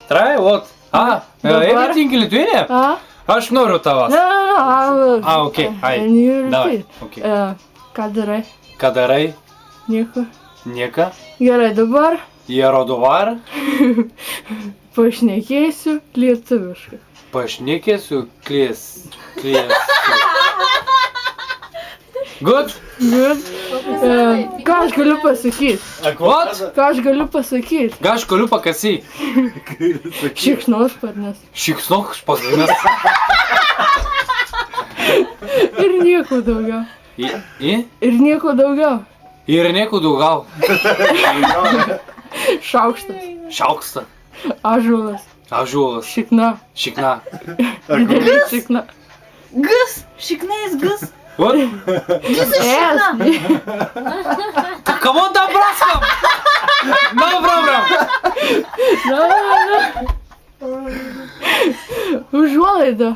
Trai, вот. Everything in Lithuania? Aš noriu tavas. Okei, ai. Davai, okei. Ką darai? Ką darai? Nieko. Nieko. Gerai, dabar Jerodovar. pašnekėsiu lietuviškai. Pašnekėsiu Good? Good. Ką aš galiu pasakyti? What? Ką aš galiu pasakyti? Ką aš galiu pakasyti? Šikšnosparnis. Šikšnosparnis. Ir nieko daugiau. Ir nieko daugiau. Ir nieko daugiau. Šaukštas. Šaukštas. Ąžuolas. Ąžuolas. Šikna. Šikna. Didelė šikna. Gis. Šiknais gis. What? Come on, да, браскам! No problem! Užuolaida.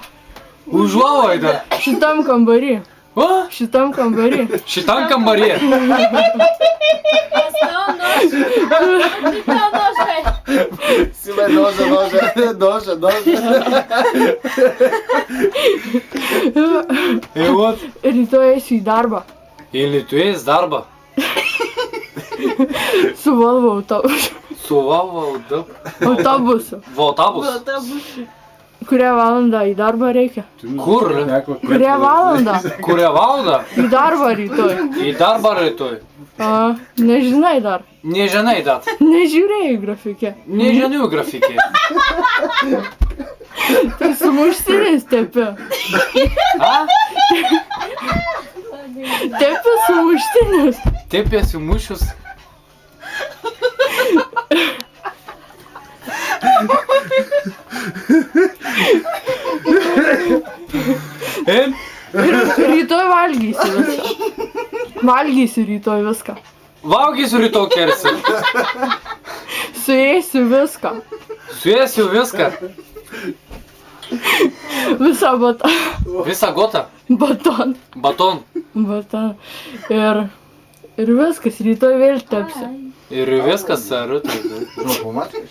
Užuolaida. Šitam kambarį. O? Šitam kambarį. Šitam kambarį. Simai, noža. Ir what? Rytoj eisiu į darbą. Į Lietuvės darbą. Su Volvo autobusu. Su Volvo Autobusu. Autobusu. Kurią valandą į darbą reikia? Kur? Kurią valandą? Kurią valandą? Į darbą rytoj. Į darbą rytoj. Nežinai dar. Nežinai dar. Nežiūrėjai grafikė. Nežinau grafikė. Tai sumuštinis tepi. Tepi sumuštinis. Tepi sumušius. Rytoj valgysi viską. Valgysi rytoj viską. Valgysiu rytoj kersi. Suėsiu viską. Suėsiu viską. Visą batoną. Visą gotą. Batoną. Baton. Batoną. Ir viskas, rytoj vėl tepsi. Ir viskas rytoj. Nu, pamatai?